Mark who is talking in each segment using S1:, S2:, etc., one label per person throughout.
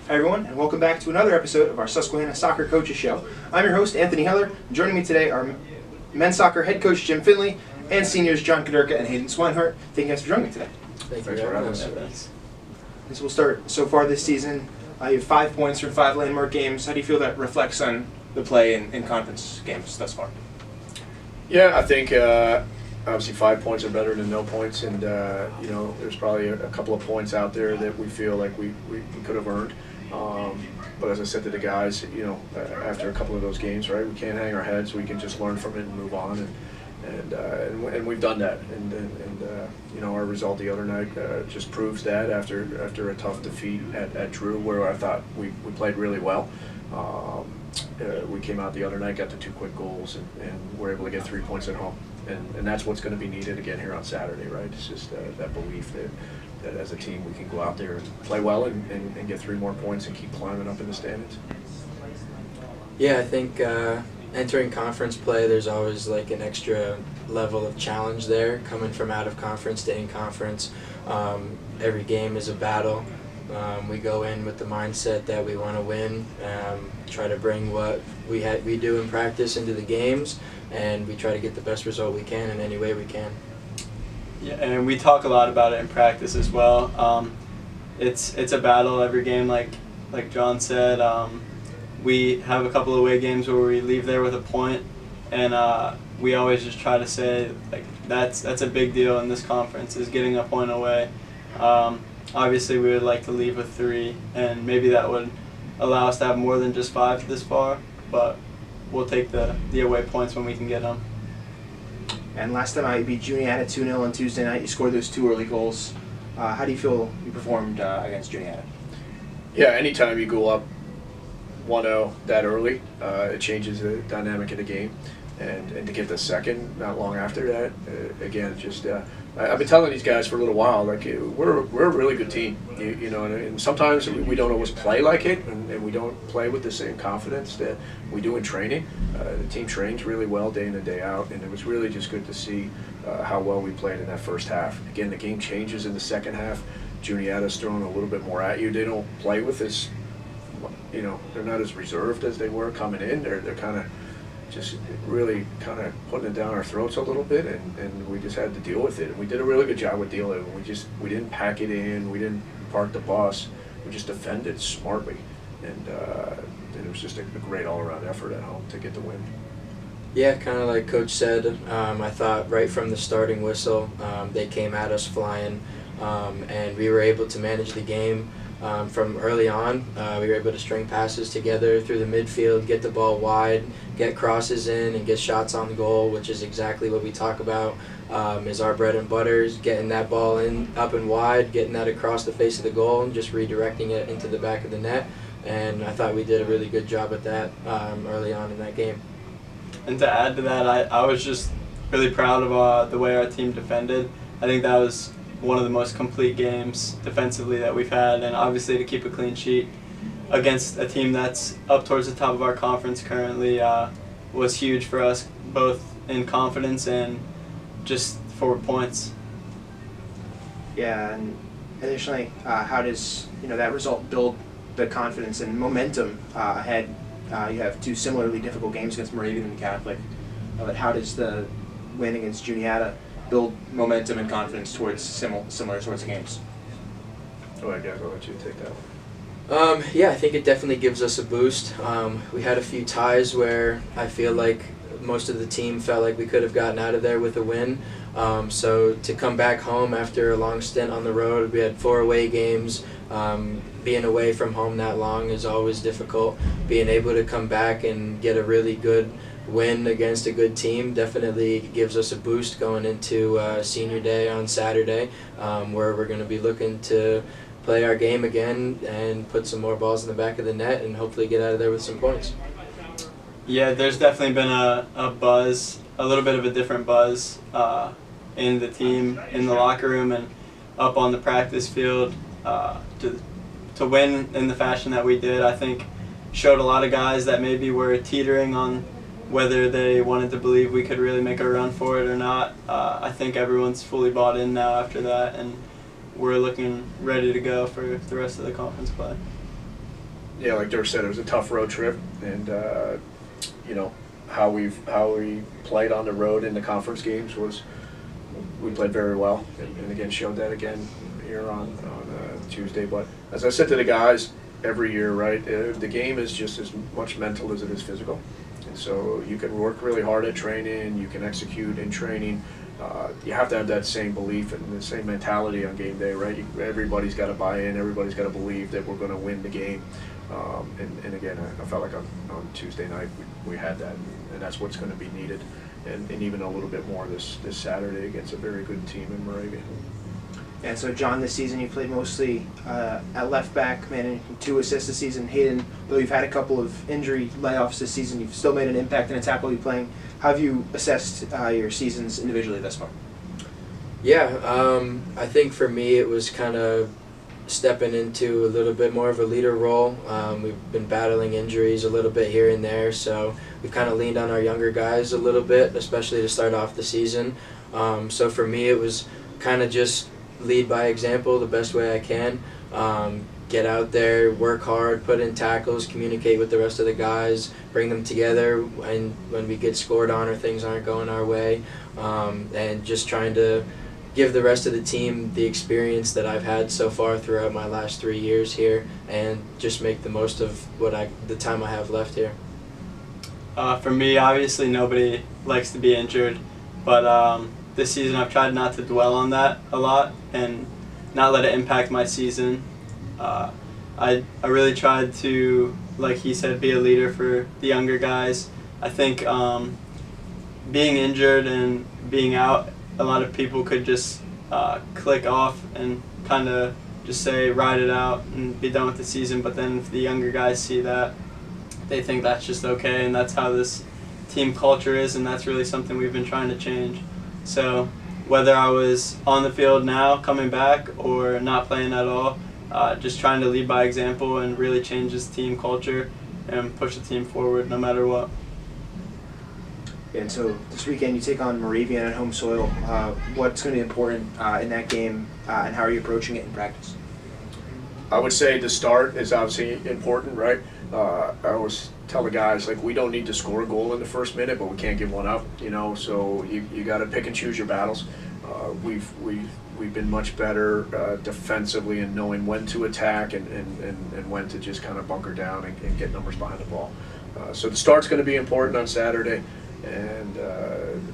S1: Hi everyone, and welcome back to another episode of our Susquehanna Soccer Coaches Show. I'm your host, Anthony Heller. Joining me today are men's soccer head coach Jim Findlay and seniors John Kuderka and Hayden Swinehart. Thank you guys for joining me today.
S2: Thanks for having us.
S1: And so we'll start. So far this season, you have 5 points from 5 landmark games. How do you feel that reflects on the play in conference games thus far?
S2: Yeah, I think obviously 5 points are better than no points, and there's probably a couple of points out there that we feel like we could have earned. But as I said to the guys, after a couple of those games, right, we can't hang our heads. We can just learn from it and move on, and we've done that. And our result the other night just proves that after a tough defeat at Drew, where I thought we played really well. We came out the other night, got the 2 quick goals, and were able to get 3 points at home. And that's what's going to be needed again here on Saturday, right? It's just that belief that as a team we can go out there and play well and get 3 more points and keep climbing up in the standings.
S3: Yeah, I think entering conference play, there's always like an extra level of challenge there, coming from out of conference to in conference. Every game is a battle. We go in with the mindset that we want to win, try to bring what we do in practice into the games, and we try to get the best result we can in any way we can.
S4: Yeah, and we talk a lot about it in practice as well. It's a battle every game, like John said. We have a couple of away games where we leave there with a point, and we always just try to say like that's a big deal in this conference, is getting a point away. Obviously, we would like to leave with 3, and maybe that would allow us to have more than just 5 this far, but we'll take the away points when we can get them.
S1: And last time you beat Juniata 2-0 on Tuesday night. You scored those 2 early goals. How do you feel you performed against Juniata?
S2: Yeah, anytime you go up 1-0 that early, it changes the dynamic of the game. And to get the second not long after that, again, just I've been telling these guys for a little while, like we're a really good team, and sometimes we don't always play like it, and we don't play with the same confidence that we do in training. The team trains really well day in and day out, and it was really just good to see how well we played in that first half. Again, the game changes in the second half. Juniata's throwing a little bit more at you. They don't play with this, they're not as reserved as they were coming in. They're kind of just really kind of putting it down our throats a little bit, and we just had to deal with it. And we did a really good job with dealing with it. We didn't pack it in, we didn't park the bus, we just defended smartly. And it was just a great all-around effort at home to get the win.
S3: Yeah, kind of like Coach said, I thought right from the starting whistle, they came at us flying, and we were able to manage the game. From early on, we were able to string passes together through the midfield, get the ball wide, get crosses in, and get shots on goal, which is exactly what we talk about, is our bread and butter, is getting that ball in up and wide, getting that across the face of the goal, and just redirecting it into the back of the net. And I thought we did a really good job at that early on in that game.
S4: And to add to that, I was just really proud of the way our team defended. I think that was one of the most complete games defensively that we've had, and obviously to keep a clean sheet against a team that's up towards the top of our conference currently was huge for us, both in confidence and just forward points.
S1: Yeah, and additionally, how does that result build the confidence and momentum ahead? You have 2 similarly difficult games against Moravian and Catholic, but how does the win against Juniata build momentum and confidence towards similar sorts of games?
S2: Go ahead, guys. I'll let you take that one.
S3: Yeah, I think it definitely gives us a boost. We had a few ties where I feel like most of the team felt like we could have gotten out of there with a win. So to come back home after a long stint on the road, we had 4 away games. Being away from home that long is always difficult. Being able to come back and get a really good win against a good team definitely gives us a boost going into senior day on Saturday, where we're going to be looking to play our game again and put some more balls in the back of the net and hopefully get out of there with some points.
S4: Yeah, there's definitely been a buzz, a little bit of a different buzz in the team, in the locker room, and up on the practice field. To win in the fashion that we did, I think showed a lot of guys that maybe were teetering on whether they wanted to believe we could really make a run for it or not. I think everyone's fully bought in now after that, and we're looking ready to go for the rest of the conference play.
S2: yeah, like Dirk said, it was a tough road trip, and you know how we played on the road in the conference games was we played very well, and again showed that again here on Tuesday. But as I said to the guys every year, right, the game is just as much mental as it is physical, and so you can work really hard at training, you can execute in training. You have to have that same belief and the same mentality on game day, right? Everybody's got to buy in. Everybody's got to believe that we're going to win the game. And again, I felt like on Tuesday night we had that, and that's what's going to be needed, and even a little bit more this Saturday against a very good team in Moravia.
S1: And so, John, this season you played mostly at left back, managing 2 assists this season. Hayden, though you've had a couple of injury layoffs this season, you've still made an impact in attack while you're playing. How have you assessed your seasons individually thus far?
S3: Yeah, I think for me it was kind of stepping into a little bit more of a leader role. We've been battling injuries a little bit here and there, so we've kind of leaned on our younger guys a little bit, especially to start off the season. So for me it was kind of just lead by example the best way I can. Get out there, work hard, put in tackles, communicate with the rest of the guys, bring them together when we get scored on or things aren't going our way, and just trying to give the rest of the team the experience that I've had so far throughout my last 3 years here, and just make the most of the time I have left here.
S4: For me, obviously nobody likes to be injured, but this season I've tried not to dwell on that a lot and not let it impact my season. I really tried to, like he said, be a leader for the younger guys. I think being injured and being out, a lot of people could just click off and kind of just say ride it out and be done with the season, but then if the younger guys see that, they think that's just okay, and that's how this team culture is, and that's really something we've been trying to change. So whether I was on the field now coming back or not playing at all, just trying to lead by example and really change this team culture and push the team forward no matter what.
S1: And so this weekend you take on Moravian at home soil. What's going to be important in that game, and how are you approaching it in practice?
S2: I would say the start is obviously important, right? I always tell the guys, like, we don't need to score a goal in the first minute, but we can't give one up, so you got to pick and choose your battles. We've been much better defensively in knowing when to attack and when to just kind of bunker down and get numbers behind the ball. So the start's going to be important on Saturday, and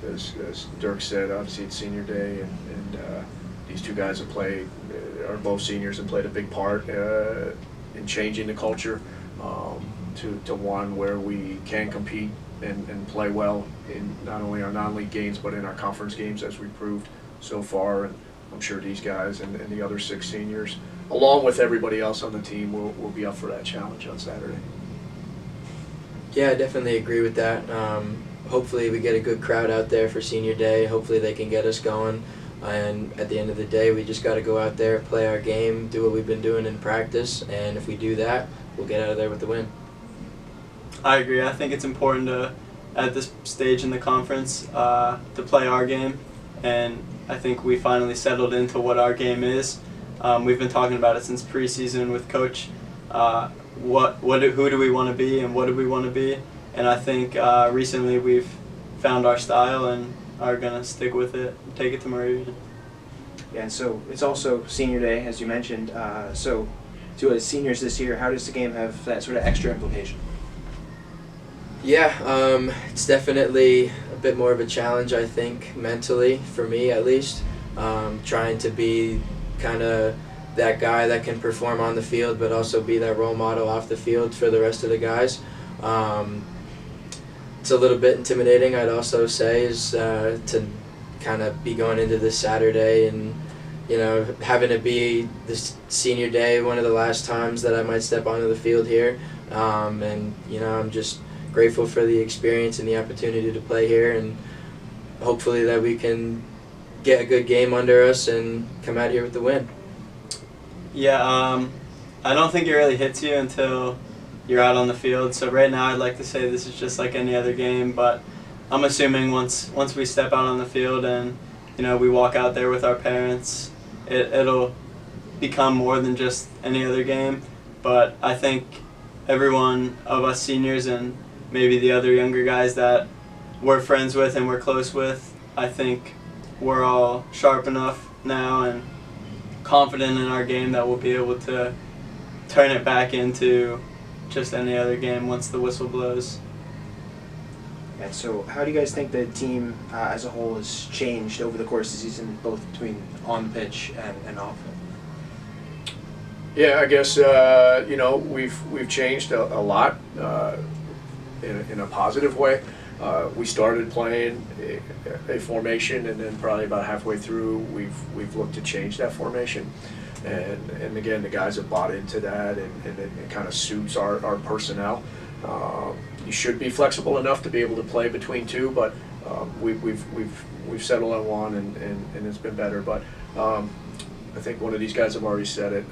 S2: as Dirk said, obviously it's senior day, and these two guys have played, are both seniors and played a big part in changing the culture to one where we can compete and play well in not only our non-league games but in our conference games, as we proved so far. And I'm sure these guys and the other 6 seniors, along with everybody else on the team, will be up for that challenge on Saturday.
S3: Yeah, I definitely agree with that. Hopefully we get a good crowd out there for senior day. Hopefully they can get us going. And at the end of the day, we just got to go out there, play our game, do what we've been doing in practice, and if we do that, we'll get out of there with the win.
S4: I agree. I think it's important at this stage in the conference, to play our game, and I think we finally settled into what our game is. We've been talking about it since preseason with Coach. Who do we want to be and what do we want to be? And I think recently we've found our style and are going to stick with it and take it to Moravian.
S1: Yeah, and so it's also senior day, as you mentioned. So to as seniors this year, how does the game have that sort of extra implication?
S3: Yeah, it's definitely a bit more of a challenge, I think, mentally, for me at least. Trying to be kind of that guy that can perform on the field but also be that role model off the field for the rest of the guys. It's a little bit intimidating, I'd also say, is to kind of be going into this Saturday and having it be this senior day, one of the last times that I might step onto the field here. And I'm just grateful for the experience and the opportunity to play here, and hopefully that we can get a good game under us and come out here with the win.
S4: Yeah, I don't think it really hits you until you're out on the field. So right now I'd like to say this is just like any other game, but I'm assuming once we step out on the field and we walk out there with our parents, it'll become more than just any other game. But I think everyone of us seniors and maybe the other younger guys that we're friends with and we're close with, I think we're all sharp enough now and confident in our game that we'll be able to turn it back into just any other game once the whistle blows.
S1: And so how do you guys think the team as a whole has changed over the course of the season, both between on the pitch and off it?
S2: Yeah, I guess we've changed a lot in a positive way. We started playing a formation, and then probably about halfway through, we've looked to change that formation. And again, the guys have bought into that, and it kind of suits our personnel. You should be flexible enough to be able to play between two, but we've settled on one, and it's been better. But I think one of these guys have already said it.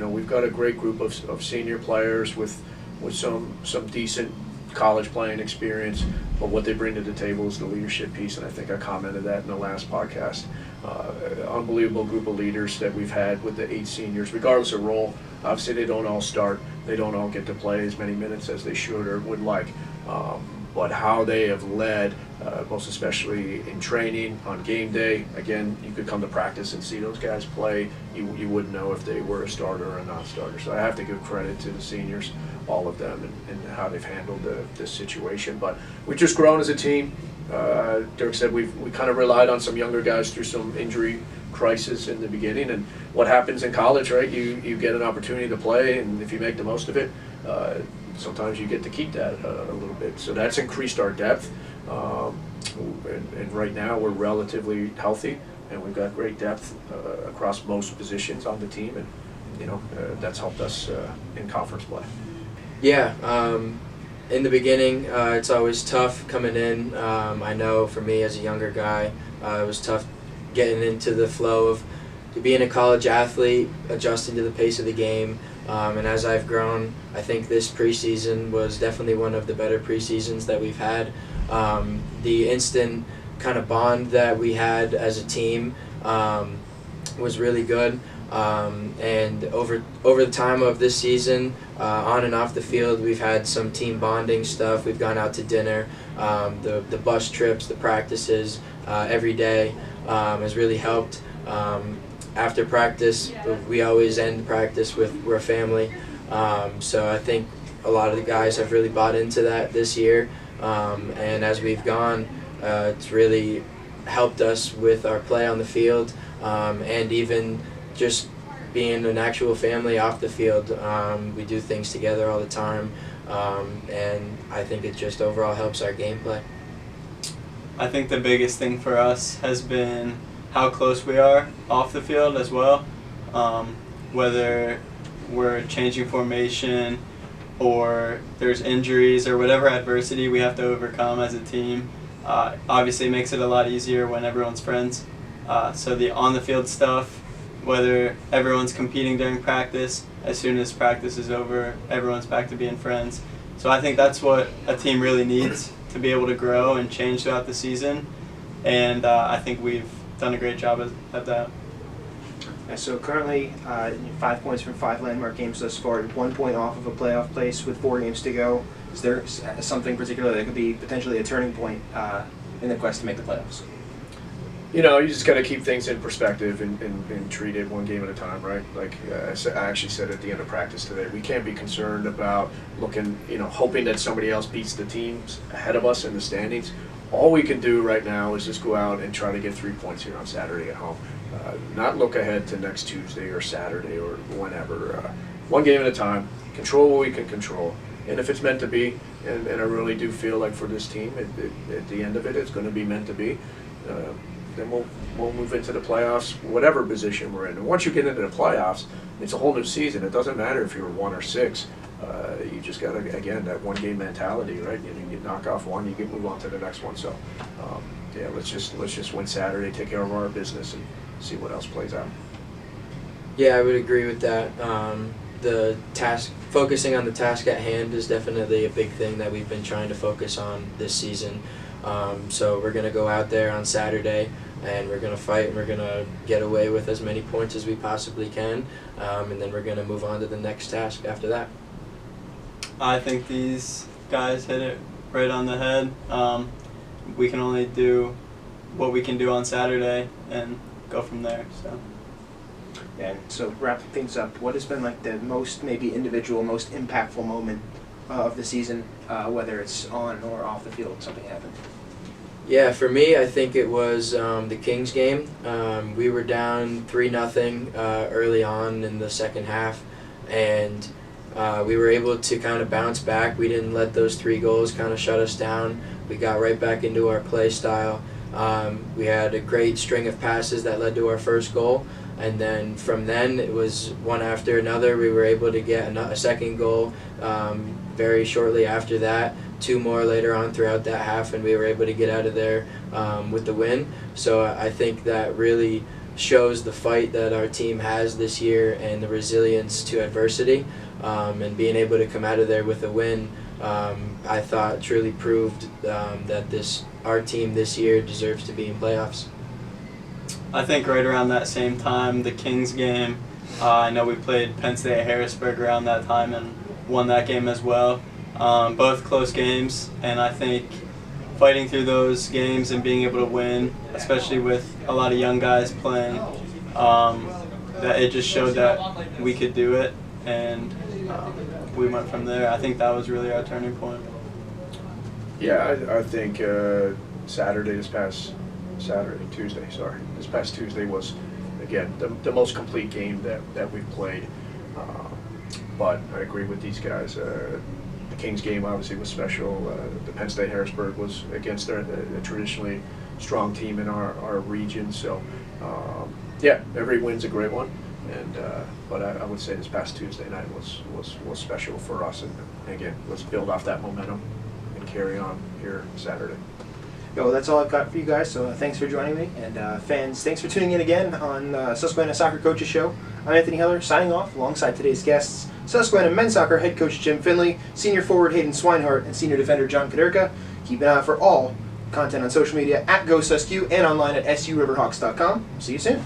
S2: We've got a great group of senior players with some decent college playing experience, but what they bring to the table is the leadership piece, and I think I commented that in the last podcast. Unbelievable group of leaders that we've had with the 8 seniors, regardless of role. Obviously, they don't all start. They don't all get to play as many minutes as they should or would like. But how they have led, most especially in training, on game day. Again, you could come to practice and see those guys play. You wouldn't know if they were a starter or a non-starter. So I have to give credit to the seniors, all of them, and how they've handled this situation. But we've just grown as a team. Dirk said we kind of relied on some younger guys through some injury crisis in the beginning, and what happens in college, right? You get an opportunity to play, and if you make the most of it, sometimes you get to keep that a little bit. So that's increased our depth, and right now we're relatively healthy, and we've got great depth across most positions on the team, and that's helped us in conference play.
S3: Yeah, in the beginning, it's always tough coming in. I know for me as a younger guy, it was tough getting into the flow of being a college athlete, adjusting to the pace of the game. And as I've grown, I think this preseason was definitely one of the better preseasons that we've had. The instant kind of bond that we had as a team was really good. And over the time of this season, on and off the field, we've had some team bonding stuff. We've gone out to dinner, the bus trips, the practices, every day has really helped. After practice, we always end practice with we're a family. So I think a lot of the guys have really bought into that this year. And as we've gone, it's really helped us with our play on the field, and even just being an actual family off the field. We do things together all the time, and I think it just overall helps our gameplay.
S4: I think the biggest thing for us has been how close we are off the field as well. Whether we're changing formation or there's injuries or whatever adversity we have to overcome as a team, obviously it makes it a lot easier when everyone's friends. So the on-the-field stuff, whether everyone's competing during practice, as soon as practice is over, everyone's back to being friends. So I think that's what a team really needs to be able to grow and change throughout the season. And I think we've done a great job at that.
S1: And so currently, 5 points from 5 landmark games thus far, 1 point off of a playoff place with 4 games to go. Is there something particular that could be potentially a turning point in the quest to make the playoffs?
S2: You just got to keep things in perspective and treat it one game at a time, right? Like I actually said at the end of practice today, we can't be concerned about hoping that somebody else beats the teams ahead of us in the standings. All we can do right now is just go out and try to get 3 points here on Saturday at home. Not look ahead to next Tuesday or Saturday or whenever. One game at a time, control what we can control. And if it's meant to be, and I really do feel like for this team, at the end of it, it's going to be meant to be, then we'll move into the playoffs, whatever position we're in. And once you get into the playoffs, it's a whole new season. It doesn't matter if you're 1 or 6. You just got to, again, that one-game mentality, right? You knock off one, you can move on to the next one. So, let's just win Saturday, take care of our business, and see what else plays out.
S3: Yeah, I would agree with that. The task, focusing on the task at hand, is definitely a big thing that we've been trying to focus on this season. So we're going to go out there on Saturday, and we're going to fight, and we're going to get away with as many points as we possibly can, and then we're going to move on to the next task after that.
S4: I think these guys hit it right on the head. We can only do what we can do on Saturday and go from there. So.
S1: And so wrapping things up, what has been like the most maybe individual, most impactful moment of the season, whether it's on or off the field, something happened?
S3: Yeah, for me, I think it was the Kings game. We were down 3-0 early on in the second half, and we were able to kind of bounce back. We didn't let those 3 goals kind of shut us down. We got right back into our play style. We had a great string of passes that led to our first goal. And then from then, it was one after another. We were able to get a second goal very shortly after that, 2 more later on throughout that half, and we were able to get out of there with the win. So I think that really shows the fight that our team has this year and the resilience to adversity, and being able to come out of there with a win, I thought truly proved that our team this year deserves to be in playoffs.
S4: I think right around that same time, the Kings game, I know we played Penn State at Harrisburg around that time and won that game as well. Both close games, and I think fighting through those games and being able to win, especially with a lot of young guys playing, that it just showed that we could do it, and we went from there. I think that was really our turning point.
S2: Yeah, I think this past Tuesday was, again, the most complete game that we've played. But I agree with these guys. The Kings game obviously was special. The Penn State Harrisburg was against a traditionally strong team in our region. So, yeah, every win's a great one. And but I would say this past Tuesday night was special for us. And again, let's build off that momentum and carry on here Saturday.
S1: Well, that's all I've got for you guys, so thanks for joining me. And fans, thanks for tuning in again on Susquehanna Soccer Coaches Show. I'm Anthony Heller, signing off alongside today's guests, Susquehanna men's soccer head coach Jim Findlay, senior forward Hayden Swinehart, and senior defender John Kuderka. Keep an eye out for all content on social media at GoSusQ and online at suriverhawks.com. See you soon.